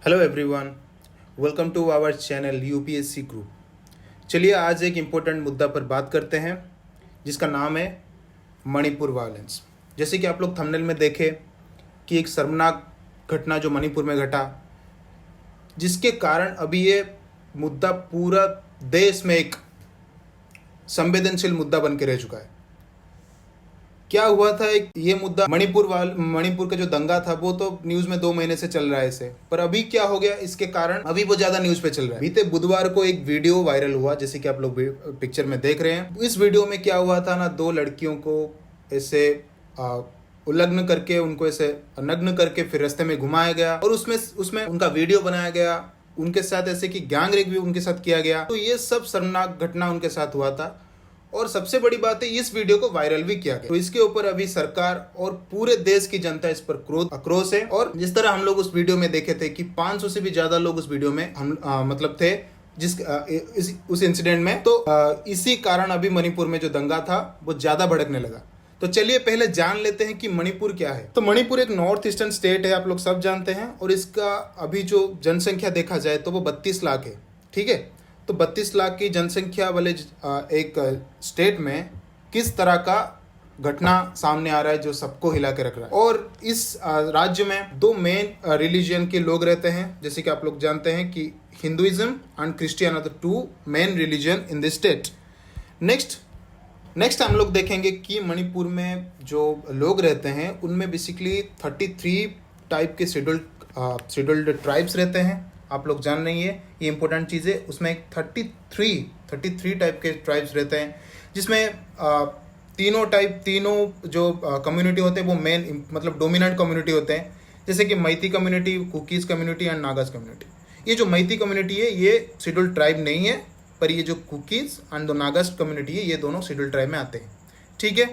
Hello everyone, welcome to our channel UPSC group. चलिए आज एक इम्पोर्टेंट मुद्दा पर बात करते हैं जिसका नाम है मणिपुर वायलेंस। जैसे कि आप लोग थंबनेल में देखे कि एक शर्मनाक घटना जो मणिपुर में घटा, जिसके कारण अभी ये मुद्दा पूरा देश में एक संवेदनशील मुद्दा बन के रह चुका है। क्या हुआ था, एक ये मुद्दा मणिपुर का जो दंगा था वो तो न्यूज में 2 महीने से चल रहा है इसे, पर अभी क्या हो गया इसके कारण अभी वो ज्यादा न्यूज पे चल रहा है। बीते बुधवार को एक वीडियो वायरल हुआ, जैसे कि आप लोग पिक्चर में देख रहे हैं। इस वीडियो में क्या हुआ था ना, 2 लड़कियों को ऐसे उल्लंघन करके, उनको ऐसे नग्न करके फिर रास्ते में घुमाया गया और उसमें उनका वीडियो बनाया गया। उनके साथ ऐसे कि गैंग रेप भी उनके साथ किया गया। तो ये सब शर्मनाक घटना उनके साथ हुआ था और सबसे बड़ी बात है इस वीडियो को वायरल भी किया गया। तो इसके ऊपर अभी सरकार और पूरे देश की जनता इस पर आक्रोश है। और जिस तरह हम लोग उस वीडियो में देखे थे कि 500 से भी ज्यादा लोग उस वीडियो में मतलब थे उस इंसिडेंट में, तो इसी कारण अभी मणिपुर में जो दंगा था वो ज्यादा भड़कने लगा। तो चलिए पहले जान लेते हैं कि मणिपुर क्या है। तो मणिपुर एक नॉर्थ ईस्टर्न स्टेट है, आप लोग सब जानते हैं, और इसका अभी जो जनसंख्या देखा जाए तो वो 32 लाख है। ठीक है, तो 32 लाख की जनसंख्या वाले एक स्टेट में किस तरह का घटना सामने आ रहा है जो सबको हिला के रख रहा है। और इस राज्य में 2 मेन रिलीजन के लोग रहते हैं, जैसे कि आप लोग जानते हैं कि Hinduism and Christian are the 2 main religion in this state. Next हम लोग देखेंगे कि मणिपुर में जो लोग रहते हैं उनमें बेसिकली 33 टाइप के शेड्यूल्ड ट्राइब्स रहते हैं। आप लोग जान रही है, ये इंपॉर्टेंट चीज़ है। उसमें 33 टाइप के ट्राइब्स रहते हैं, जिसमें तीनों जो कम्युनिटी होते हैं वो मेन मतलब डोमिनेंट कम्युनिटी होते हैं, जैसे कि Meitei community, Kukis community and Nagas community. ये जो मैती कम्युनिटी है ये शेड्यूल्ड ट्राइब नहीं है, पर ये जो कुकीज एंड नागाज कम्युनिटी है ये दोनों शेड्यूल्ड ट्राइब में आते हैं। ठीक है,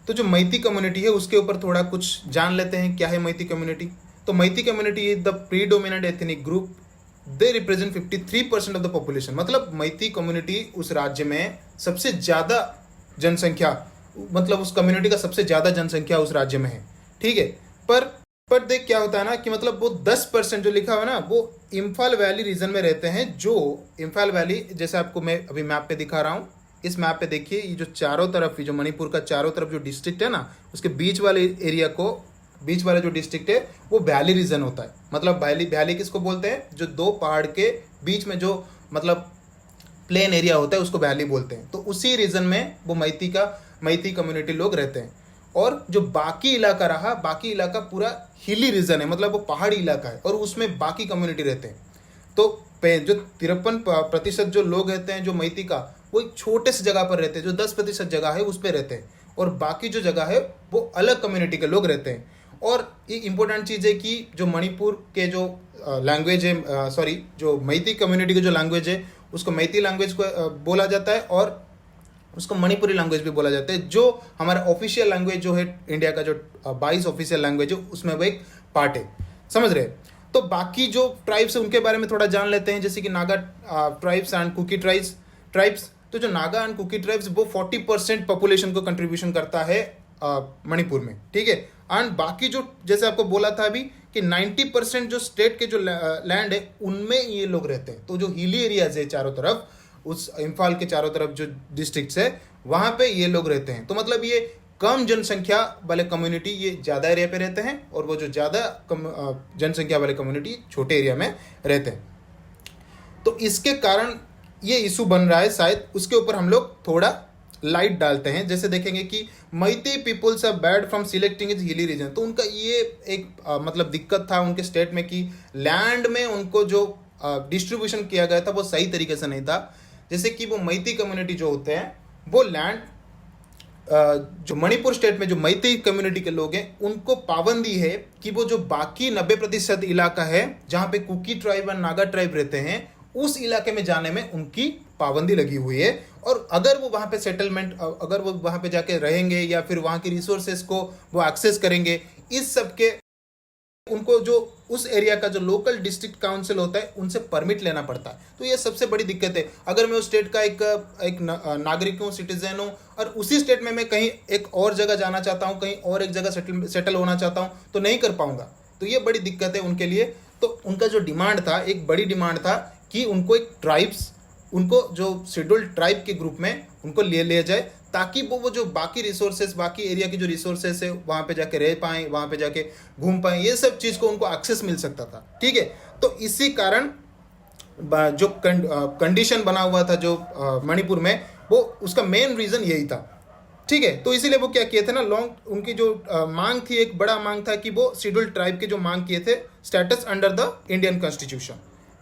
तो जो मैती कम्युनिटी है उसके ऊपर थोड़ा कुछ जान लेते हैं। क्या है मैती कम्युनिटी? तो Meitei community is the predominant ethnic group, they represent 53% of the population. मतलब मैती कम्युनिटी उस राज्य में सबसे ज्यादा जनसंख्या, मतलब उस कम्युनिटी का सबसे ज्यादा जनसंख्या उस राज्य में है। ठीक है, पर देख क्या होता है ना कि मतलब वो 10% जो लिखा हुआ ना वो इम्फाल वैली रीजन में रहते हैं। जो इम्फाल वैली, जैसे आपको मैं अभी मैप पे दिखा रहा हूँ, इस मैप पे देखिए, ये जो चारों तरफ, ये जो मणिपुर का चारों तरफ जो डिस्ट्रिक्ट है ना, उसके बीच वाले एरिया को, बीच वाला जो डिस्ट्रिक्ट है वो वैली रीजन होता है। मतलब वैली किसको बोलते हैं? जो 2 पहाड़ के बीच में जो मतलब प्लेन एरिया होता है उसको वैली बोलते हैं। तो उसी रीजन में वो मैती कम्युनिटी लोग रहते हैं। और जो बाकी इलाका पूरा हिली रीजन है, मतलब वो पहाड़ी इलाका है और उसमें बाकी कम्युनिटी रहते हैं। तो जो 53% जो लोग रहते हैं जो मैती का, वो एक छोटे से जगह पर रहते हैं। जो 10% जगह है उस पर रहते हैं और बाकी जो जगह है वो अलग कम्युनिटी के लोग रहते हैं। और ये इंपॉर्टेंट चीज़ है कि जो मणिपुर के जो लैंग्वेज है, जो मैती कम्युनिटी की जो लैंग्वेज है उसको मैती लैंग्वेज को बोला जाता है और उसको मणिपुरी लैंग्वेज भी बोला जाता है। जो हमारा ऑफिशियल लैंग्वेज जो है इंडिया का, जो 22 ऑफिशियल लैंग्वेज है उसमें वो एक पार्ट है। समझ रहे? तो बाकी जो ट्राइब्स है उनके बारे में थोड़ा जान लेते हैं, जैसे कि Naga tribes and Kuki tribes. तो जो नागा एंड कुकी ट्राइब्स वो 40% पॉपुलेशन को कंट्रीब्यूशन करता है मणिपुर में। ठीक है, एंड बाकी जो, जैसे आपको बोला था अभी कि 90% जो स्टेट के जो लैंड है उनमें ये लोग रहते हैं। तो जो हिली एरियाज है चारों तरफ, उस इम्फाल के चारों तरफ जो डिस्ट्रिक्ट्स है वहां पे ये लोग रहते हैं। तो मतलब ये कम जनसंख्या वाले कम्युनिटी ये ज्यादा एरिया पे रहते हैं और वो जो ज्यादा जनसंख्या वाले कम्युनिटी छोटे एरिया में रहते हैं। तो इसके कारण ये इशू बन रहा है, शायद उसके ऊपर हम लोग थोड़ा लाइट डालते हैं। जैसे देखेंगे कि Meitei peoples are bad from selecting is hilly region. तो उनका ये एक मतलब दिक्कत था उनके स्टेट में कि लैंड में उनको जो डिस्ट्रीब्यूशन किया गया था वो सही तरीके से नहीं था। जैसे कि वो मैती कम्युनिटी जो होते हैं वो लैंड, जो मणिपुर स्टेट में जो मैती कम्युनिटी के लोग हैं उनको पाबंदी है कि वो जो बाकी 90% इलाका है जहां पे कुकी ट्राइब और नागा ट्राइब रहते हैं उस इलाके में जाने में उनकी पाबंदी लगी हुई है। और अगर वो वहां पे सेटलमेंट, अगर वो वहां पे जाके रहेंगे या फिर वहां की रिसोर्सेज को वो एक्सेस करेंगे, इस सब के उनको जो उस एरिया का जो लोकल डिस्ट्रिक्ट काउंसिल होता है उनसे परमिट लेना पड़ता है। तो ये सबसे बड़ी दिक्कत है। अगर मैं उस स्टेट का एक नागरिक हूँ, सिटीजन हूँ, और उसी स्टेट में मैं कहीं एक और जगह जाना चाहता हूँ, कहीं और एक जगह सेटल होना चाहता हूँ, तो नहीं कर पाऊंगा, तो ये बड़ी दिक्कत है उनके लिए। तो उनका जो डिमांड था, एक बड़ी डिमांड था कि उनको एक ट्राइब्स, उनको जो शेड्यूल्ड ट्राइब के ग्रुप में उनको ले लिया जाए, ताकि वो जो बाकी रिसोर्सेज, बाकी एरिया की जो रिसोर्सेज है वहाँ पे जाके रह पाएँ, वहाँ पे जाके घूम पाएँ, ये सब चीज़ को उनको एक्सेस मिल सकता था। ठीक है, तो इसी कारण जो कंडीशन बना हुआ था जो मणिपुर में, वो उसका मेन रीज़न यही था। ठीक है, तो इसीलिए वो क्या किए थे ना, लॉन्ग उनकी जो मांग थी, एक बड़ा मांग था कि वो शेड्यूल्ड ट्राइब के जो मांग किए थे status under the Indian constitution,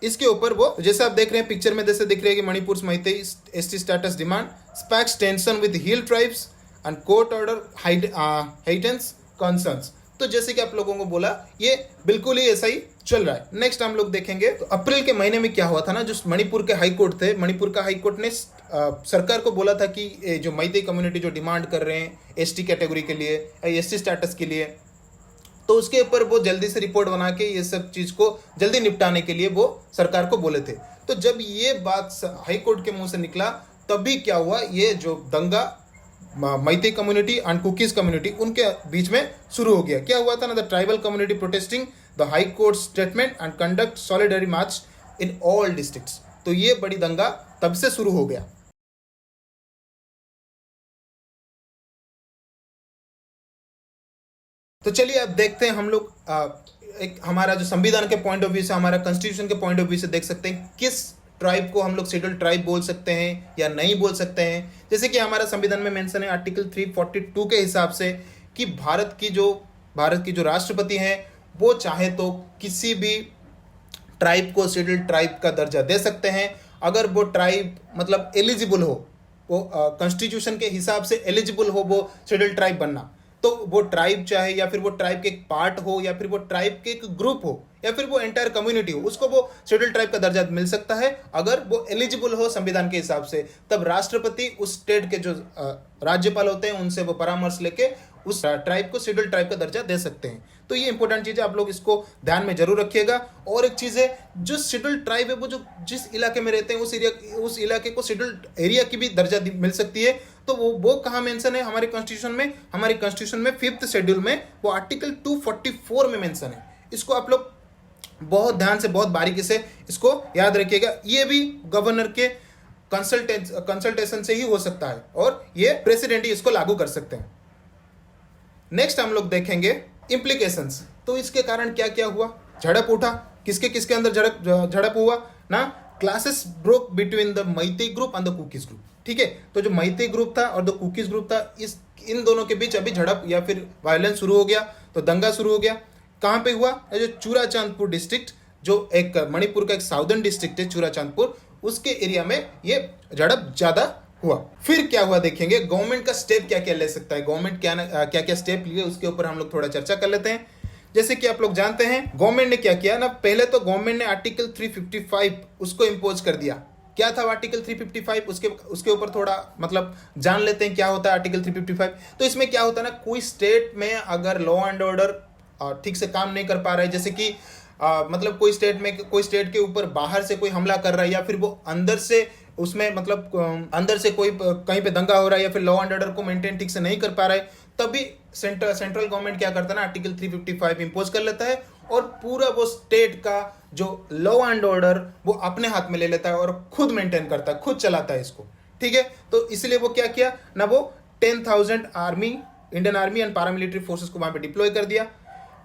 इसके ऊपर वो, जैसे आप देख रहे हैं पिक्चर में, जैसे दिख रही है कि Manipur Meitei ST status demand sparks tension with hill tribes and court order heightens concerns. तो जैसे कि आप लोगों को बोला, ये बिल्कुल ही ऐसा ही चल रहा है। नेक्स्ट हम लोग देखेंगे तो अप्रैल के महीने में क्या हुआ था ना, जो मणिपुर के हाई कोर्ट थे, मणिपुर का हाई कोर्ट ने सरकार को बोला था कि जो मैतेई कम्युनिटी जो डिमांड कर रहे हैं एसटी कैटेगरी के लिए, एसटी स्टेटस के लिए, तो उसके ऊपर वो जल्दी से रिपोर्ट बना के ये सब चीज़ को जल्दी निपटाने के लिए वो सरकार को बोले थे। तो जब ये बात हाई कोर्ट के मुंह से निकला, तभी क्या हुआ, ये जो दंगा Meitei community and cookies community उनके बीच में शुरू हो गया। क्या हुआ था ना, the tribal community protesting the high court statement and conduct सॉलिडरी March in all districts. तो ये बड़ी दंगा तब से शुरू हो गया। तो चलिए अब देखते हैं हम लोग एक हमारा जो संविधान के पॉइंट ऑफ व्यू से, हमारा कॉन्स्टिट्यूशन के पॉइंट ऑफ व्यू से देख सकते हैं किस ट्राइब को हम लोग शेड्यूल्ड ट्राइब बोल सकते हैं या नहीं बोल सकते हैं। जैसे कि हमारा संविधान में मेंशन है आर्टिकल 342 के हिसाब से कि भारत की जो राष्ट्रपति हैं वो चाहे तो किसी भी ट्राइब को शेड्यूल्ड ट्राइब का दर्जा दे सकते हैं, अगर वो ट्राइब मतलब एलिजिबल हो, वो कॉन्स्टिट्यूशन के हिसाब से एलिजिबल हो वो शेड्यूल्ड ट्राइब बनना। तो वो ट्राइब चाहे या फिर वो ट्राइब के एक पार्ट हो या फिर वो ट्राइब के एक ग्रुप हो या फिर वो एंटायर कम्युनिटी हो, उसको वो शेड्यूल्ड ट्राइब का दर्जा मिल सकता है अगर वो एलिजिबल हो संविधान के हिसाब से। तब राष्ट्रपति उस स्टेट के जो राज्यपाल होते हैं उनसे वो परामर्श लेके उस ट्राइब को शेड्यूल्ड ट्राइब का दर्जा दे सकते हैं। तो ये इंपॉर्टेंट चीज़ है, आप लोग इसको ध्यान में जरूर रखिएगा। और एक चीज़ है, जो शेड्यूल्ड ट्राइब है वो जो जिस इलाके में रहते हैं उस इलाके को शेड्यूल्ड एरिया की भी दर्जा मिल सकती है। तो वो कहाँ मेंशन है हमारे कॉन्स्टिट्यूशन में 5th शेड्यूल में, वो आर्टिकल 244 में मेंशन है। इसको आप लोग बहुत ध्यान से, बहुत बारीकी से इसको याद रखिएगा। ये भी गवर्नर के कंसल्टेशन से ही हो सकता है और ये प्रेसिडेंट ही इसको लागू कर सकते हैं। नेक्स्ट हम लोग देखेंगे इम्प्लीकेशंस। तो इसके कारण क्या क्या हुआ, झड़प उठा, किसके किसके अंदर झड़प हुआ ना, classes broke between the Meitei group and the cookies group. ठीक है, तो जो मैतेई ग्रुप था और द कुकीज ग्रुप था, इन दोनों के बीच अभी झड़प या फिर वायलेंस शुरू हो गया, तो दंगा शुरू हो गया। कहाँ पे हुआ, जो चूराचांदपुर डिस्ट्रिक्ट, जो एक मणिपुर का एक साउदर्न डिस्ट्रिक्ट है चूराचांदपुर, उसके एरिया में ये झड़प ज्यादा हुआ। फिर क्या हुआ देखेंगे, गवर्नमेंट का स्टेप क्या क्या ले सकता है, गवर्नमेंट क्या क्या स्टेप लिए उसके ऊपर हम लोग थोड़ा चर्चा कर लेते हैं। जैसे कि आप लोग जानते हैं गवर्नमेंट ने क्या किया ना, पहले तो गवर्नमेंट ने आर्टिकल 355 उसको इम्पोज कर दिया। क्या था आर्टिकल 355, उसके ऊपर थोड़ा मतलब जान लेते हैं क्या होता है आर्टिकल 355। तो इसमें क्या होता है ना, कोई स्टेट में अगर लॉ एंड ऑर्डर ठीक से काम नहीं कर पा रहा है, जैसे कि मतलब कोई स्टेट के ऊपर बाहर से कोई हमला कर रहा है या फिर वो अंदर से उसमें मतलब अंदर से कोई कहीं पे दंगा हो रहा है या फिर लॉ एंड ऑर्डर को मेंटेन ठीक से नहीं कर पा रहा है, तभी सेंट्रल गवर्नमेंट क्या करता है ना, आर्टिकल 355 इंपोज कर लेता है और पूरा वो स्टेट का जो लॉ एंड ऑर्डर वो अपने हाथ में ले लेता है और खुद मेंटेन करता है, खुद चलाता है इसको। ठीक है, तो इसलिए वो क्या किया ना, वो 10,000 Indian army and paramilitary forces को वहां पे डिप्लॉय कर दिया,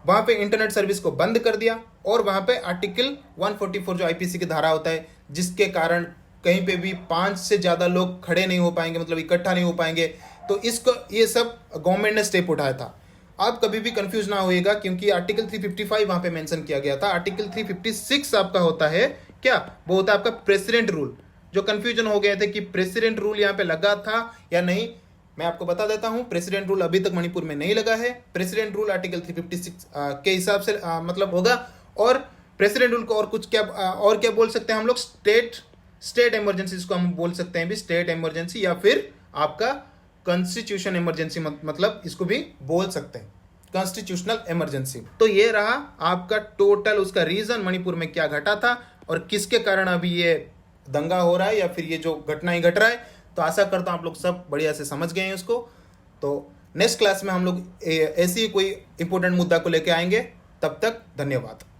वहां पे इंटरनेट सर्विस को बंद कर दिया और वहां पे आर्टिकल 144 जो आईपीसी की धारा होता है, जिसके कारण कहीं पे भी 5 से ज़्यादा लोग खड़े नहीं हो पाएंगे, मतलब इकट्ठा नहीं हो पाएंगे। तो इसको ये सब गवर्नमेंट ने स्टेप उठाया था। आप कभी भी कंफ्यूज ना होइएगा क्योंकि आर्टिकल 355 वहां पे मेंशन किया गया था। आर्टिकल 356 आपका होता है क्या, वो होता है आपका प्रेसिडेंट रूल। जो कंफ्यूजन हो गए थे कि प्रेसिडेंट रूल यहाँ पे लगा था या नहीं, मैं आपको बता देता हूं, प्रेसिडेंट रूल अभी तक मणिपुर में नहीं लगा है। प्रेसिडेंट रूल आर्टिकल 356 के हिसाब से मतलब होगा। और प्रेसिडेंट रूल को और क्या बोल सकते हैं हम लोग, स्टेट इमरजेंसी इसको हम बोल सकते हैं भी, स्टेट इमरजेंसी या फिर आपका कॉन्स्टिट्यूशन इमरजेंसी, मतलब इसको भी बोल सकते हैं कॉन्स्टिट्यूशनल इमरजेंसी। तो ये रहा आपका टोटल उसका रीजन, मणिपुर में क्या घटा था और किसके कारण अभी ये दंगा हो रहा है या फिर ये जो घटना ही घट रहा है। तो आशा करता हूँ आप लोग सब बढ़िया से समझ गए हैं उसको। तो नेक्स्ट क्लास में हम लोग ऐसी कोई इंपॉर्टेंट मुद्दा को लेके आएंगे। तब तक धन्यवाद।